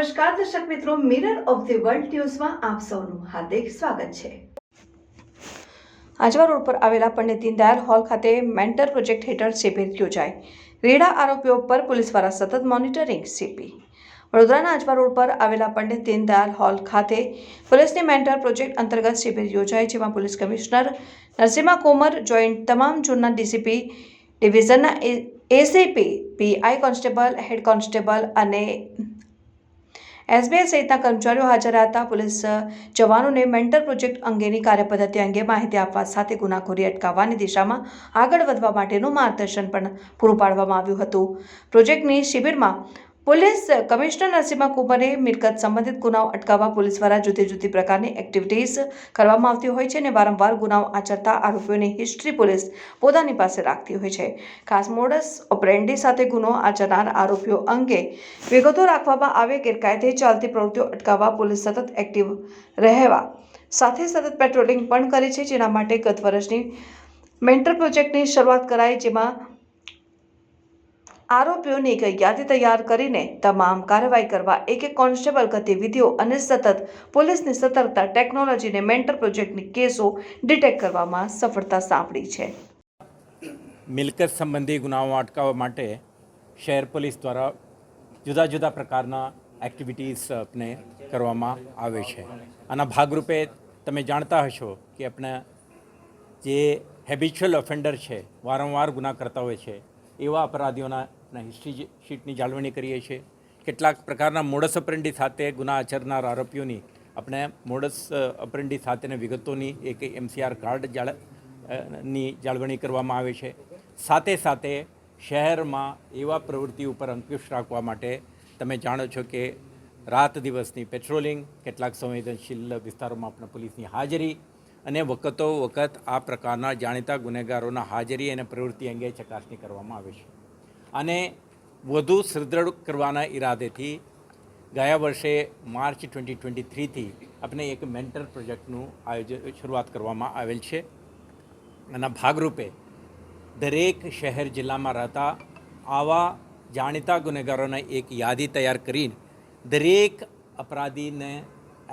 નમસ્કાર દર્શક મિત્રો, મિરર ઓફ ધી વર્લ્ડ ન્યૂઝમાં આપ સૌનું હાર્દિક સ્વાગત છે। આજવા રોડ પર આવેલા પંડિત દીનદયાળ હોલ ખાતે મેન્ટર પ્રોજેક્ટ હેઠળ શિબિર યોજાઈ। રેડા આરોપીઓ પર પોલીસ દ્વારા સતત મોનિટરિંગ। સીપી વડોદરાના આજવા રોડ પર આવેલા પંડિત દીનદયાળ હોલ ખાતે પોલીસની મેન્ટર પ્રોજેક્ટ અંતર્ગત શિબિર યોજાઈ, જેમાં police commissioner Narasimha Komar, joint તમામ ઝોનના ડીસીપી, ડિવિઝનના ACP, PI constable, head constable અને એસબીઆઈ સહિતના કર્મચારીઓ હાજર હતા। પોલીસ જવાનોને મેન્ટર પ્રોજેક્ટ અંગેની કાર્યપદ્ધતિ અંગે માહિતી આપવા સાથે ગુનાખોરી અટકાવવાની દિશામાં આગળ વધવા માટેનું માર્ગદર્શન પણ પૂરું પાડવામાં આવ્યું હતું। પ્રોજેક્ટની શિબિરમાં પોલીસ કમિશનર નરસિમ્હા કુમારે મિલકત સંબંધિત ગુનાઓ અટકાવવા પોલીસ દ્વારા જુદી જુદી પ્રકારની એક્ટિવિટીઝ કરવામાં આવતી હોય છે અને વારંવાર ગુનાઓ આચરતા આરોપીઓની હિસ્ટ્રી પોલીસ પોતાની પાસે રાખતી હોય છે। ખાસ મોડસ ઓપરેન્ડી સાથે ગુનો આચરનાર આરોપીઓ અંગે વિગતો રાખવામાં આવે। ગેરકાયદે ચાલતી પ્રવૃત્તિઓ અટકાવવા પોલીસ સતત એક્ટિવ રહેવા સાથે સતત પેટ્રોલિંગ પણ કરે છે, જેના માટે ગત વર્ષની મેન્ટર પ્રોજેક્ટની શરૂઆત કરાઈ, જેમાં આરોપીઓની એક યાદી તૈયાર કરીને તમામ કાર્યવાહી કરવા એક કોન્સ્ટેબલ ગતિવિધિઓ અને સતત પોલીસની સતર્કતા ટેકનોલોજીને મેન્ટર પ્રોજેક્ટની કેસો ડિટેક્ટ કરવામાં સફળતા સાંપડી છે। મિલકત સંબંધી ગુનાઓ અટકાવવા માટે શહેર પોલીસ દ્વારા જુદા જુદા પ્રકારના એક્ટિવિટીઝ આપણે કરવામાં આવે છે। આના ભાગરૂપે તમે જાણતા હશો કે આપણે જે હેબિચ્યુઅલ ઓફેન્ડર છે, વારંવાર ગુના કરતા હોય છે, એવા અપરાધીઓના હિસ્ટ્રી શીટની જાળવણી કરીએ છીએ। કેટલાક પ્રકારના મોડસ ઓપરેન્ડી સાથે ગુના આચરનાર આરોપીઓની આપણે મોડસ ઓપરેન્ડી સાથેની વિગતોની એક એમસીઆર કાર્ડ ની જાળવણી કરવામાં આવે છે। સાથે સાથે શહેરમાં એવા પ્રવૃત્તિ ઉપર અંકુશ રાખવા માટે તમે જાણો છો કે રાત દિવસની પેટ્રોલિંગ, કેટલાક સંવેદનશીલ વિસ્તારોમાં આપણે પોલીસની હાજરી અને વખતો વખત આ પ્રકારના જાણીતા ગુનેગારોના હાજરી અને પ્રવૃત્તિ અંગે ચકાસણી કરવામાં આવે છે। અને વધુ સુદૃઢ કરવાના ઈરાદેથી ગયા વર્ષે માર્ચ 2023થી આપણે એક મેન્ટર પ્રોજેક્ટનું શરૂઆત કરવામાં આવેલ છે। આના ભાગરૂપે દરેક શહેર જિલ્લામાં રહેતા આવા જાણીતા ગુનેગારોને એક યાદી તૈયાર કરીને દરેક અપરાધીને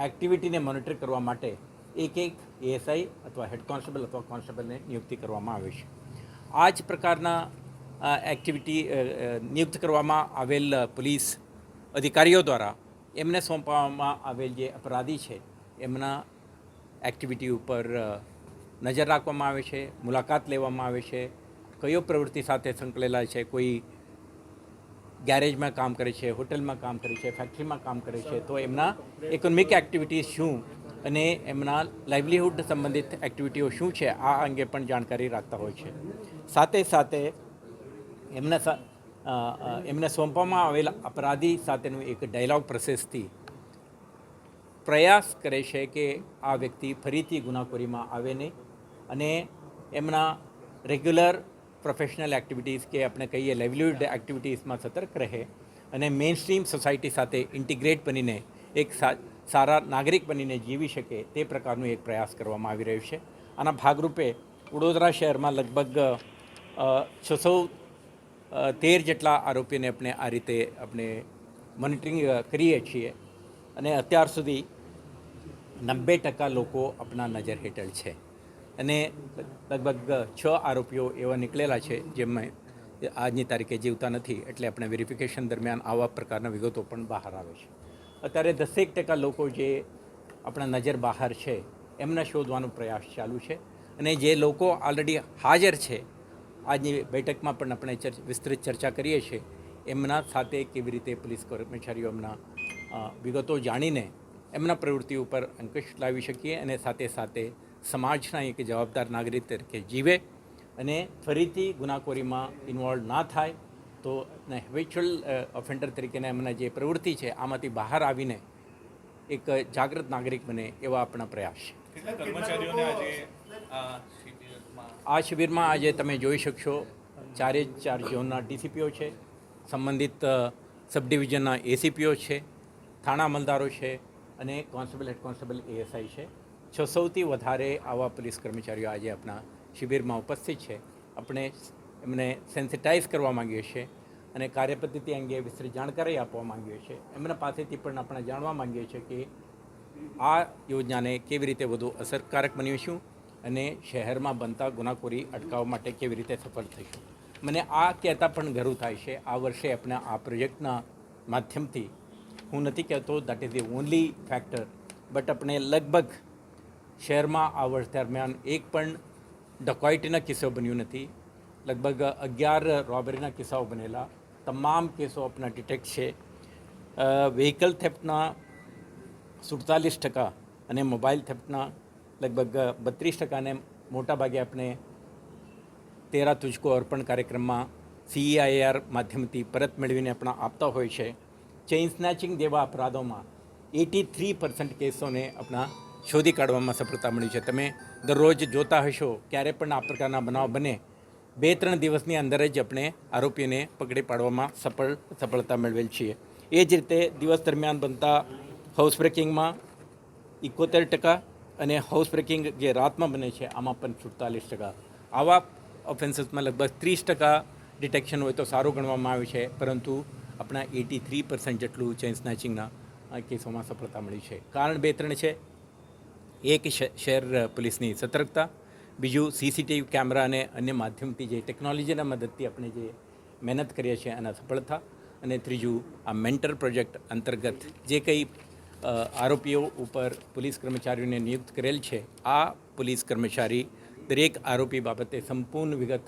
એક્ટિવિટીને મોનિટર કરવા માટે એક એએસઆઈ અથવા હેડ કોન્સ્ટેબલ અથવા કોન્સ્ટેબલને નિયુક્તિ કરવામાં આવે છે। આ જ પ્રકારના એક્ટિવિટી નિયુક્ત કરવામાં આવેલ પોલીસ અધિકારીઓ દ્વારા એમને સોંપવામાં આવેલ જે અપરાધી છે એમના એક્ટિવિટી ઉપર નજર રાખવામાં આવે છે, મુલાકાત લેવામાં આવે છે, કયો પ્રવૃત્તિ સાથે સંકળાયેલા છે, કોઈ ગેરેજમાં કામ કરે છે, હોટલમાં કામ કરે છે, ફેક્ટરીમાં કામ કરે છે, તો એમના ઇકોનોમિક એક્ટિવિટીઝ શું અને એમના લાઇવલીહુડ સંબંધિત એક્ટિવિટીઓ શું છે, આ અંગે પણ જાણકારી રાખતા હોય છે। સાથે સાથે એમને સોંપવામાં આવેલા અપરાધી સાથેનું એક ડાયલોગ પ્રોસેસથી પ્રયાસ કરે છે કે આ વ્યક્તિ ફરીથી ગુનાખોરીમાં આવે નહીં અને એમના રેગ્યુલર પ્રોફેશનલ એક્ટિવિટીઝ કે આપણે કહીએ લાઇવલીહુડ એક્ટિવિટીઝમાં સતર્ક રહે અને મેઇન સ્ટ્રીમ સોસાયટી સાથે ઇન્ટિગ્રેટ બનીને એક સારા નાગરિક બનીને જીવી શકે તે પ્રકારનો એક પ્રયાસ કરવામાં આવી રહ્યો છે। આના ભાગરૂપે વડોદરા શહેરમાં લગભગ 613 જેટલા આરોપીને આપણે આ રીતે આપણે મોનિટરિંગ કરીએ છીએ અને અત્યાર સુધી 90% લોકો આપણા નજર હેઠળ છે અને લગભગ 6 આરોપીઓ એવા નીકળેલા છે જેમાં આજની તારીખે જીવતા નથી, એટલે આપણે વેરિફિકેશન દરમિયાન આવા પ્રકારના વિગતો પણ બહાર આવે છે। અત્યારે 10% લોકો જે આપણા નજર બહાર છે એમને શોધવાનો પ્રયાસ ચાલુ છે અને જે લોકો ઓલરેડી હાજર છે, આજની બેઠકમાં પણ આપણે વિસ્તૃત ચર્ચા કરીએ છીએ, એમના સાથે કેવી રીતે પોલીસ કર્મચારીઓ એમના વિગતો જાણીને એમના પ્રવૃત્તિ ઉપર અંકુશ લાવી શકીએ અને સાથે સાથે સમાજના એક જવાબદાર નાગરિક તરીકે જીવે અને ફરીથી ગુનાખોરીમાં ઇન્વોલ્વ ના થાય, તો હેબિચ્યુઅલ ઓફેન્ડર તરીકેના એમના જે પ્રવૃત્તિ છે આમાંથી બહાર આવીને એક જાગૃત નાગરિક બને એવા આપણા પ્રયાસ છે। આ શિબિરમાં આજે તમે જોઈ શકશો 4 ઝોનના ડીસીપીઓ છે, સંબંધિત સબ ડિવિઝનના એસીપીઓ છે, થાણા અમલદારો છે અને કોન્સ્ટેબલ, હેડ કોન્સ્ટેબલ, એએસઆઈ છે। 600થી વધારે આવા પોલીસ કર્મચારીઓ આજે આપણા શિબિરમાં ઉપસ્થિત છે। આપણે એમને સેન્સિટાઇઝ કરવા માગીએ છીએ અને કાર્યપદ્ધતિ અંગે વિસ્તૃત જાણકારી આપવા માંગીએ છીએ. એમના પાસેથી પણ આપણે જાણવા માંગીએ છીએ કે આ યોજનાને કેવી રીતે વધુ અસરકારક બનીશું અને શહેરમાં બનતા ગુનાખોરી અટકાવવા માટે કેવી રીતે સફળ થઈશું. મને આ કહેતા પણ ગર્વ થાય છે આ વર્ષે આપણે આ પ્રોજેક્ટના માધ્યમથી, હું નથી કહેતો that is the only factor, but આપણે લગભગ શહેરમાં આ વર્ષ દરમિયાન એક પણ ડકોઇટીના કિસ્સો બન્યું નથી. લગભગ 11 રોબરીના કિસ્સાઓ બનેલા. તમામ કેસો આપણા ડિટેક્ટ છે. વ્હીકલ થેફ્ટના 47% અને મોબાઈલ થેફ્ટના લગભગ 32%ને મોટાભાગે આપણે તેરા તુજકો અર્પણ કાર્યક્રમમાં CEIR માધ્યમથી પરત મેળવીને આપણા આપતા હોય છે. ચેઇન સ્નેચિંગ જેવા અપરાધોમાં 83% કેસોને આપણા શોધી કાઢવામાં સફળતા મળી છે. તમે દરરોજ જોતા હશો ક્યારે પણ આ પ્રકારના બનાવ બને 2-3 દિવસની અંદર જ આપણે આરોપીઓને પકડી પાડવામાં સફળતા મેળવેલ છીએ. એ જ રીતે દિવસ દરમિયાન બનતા હાઉસ બ્રેકિંગમાં 71% અને હાઉસ બ્રેકિંગ જે રાતમાં બને છે આમાં પણ 47%. આવા ઓફેન્સીસમાં લગભગ 30% ડિટેક્શન હોય તો સારું ગણવામાં આવે છે, પરંતુ આપણા 83% જેટલું ચેઇન સ્નેચિંગના કેસોમાં સફળતા મળી છે. કારણ 2-3 છે. એક શહેર પોલીસની સતર્કતા, બીજું CCTV કેમેરા અને અન્ય માધ્યમથી જે ટેકનોલોજીના મદદથી આપણે જે મહેનત કરીએ છીએ એના સફળતા, અને ત્રીજું આ મેન્ટર પ્રોજેક્ટ અંતર્ગત જે કંઈ આરોપીઓ ઉપર પોલીસ કર્મચારીઓને નિયુક્ત કરેલ છે, આ પોલીસ કર્મચારી દરેક આરોપી બાબતે સંપૂર્ણ વિગત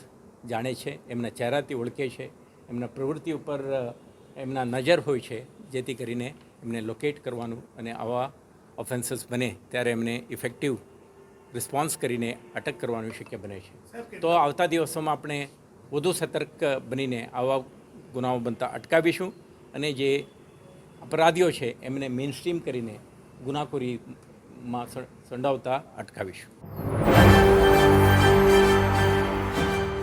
જાણે છે, એમના ચહેરાથી ઓળખે છે, એમના પ્રવૃત્તિ ઉપર એમના નજર હોય છે, જેથી કરીને એમને લોકેટ કરવાનું અને આવા ઓફેન્સીસ બને ત્યારે એમને ઇફેક્ટિવ રિસ્પોન્સ કરીને અટક કરવાનું શક્ય બને છે. તો આવતા દિવસોમાં આપણે વધુ સતર્ક બનીને આવા ગુનાઓ બનતા અટકાવીશું અને જે અપરાધીઓ છે એમને મેઇનસ્ટ્રીમ કરીને ગુનાખોરીમાં સંડોવતા અટકાવીશું.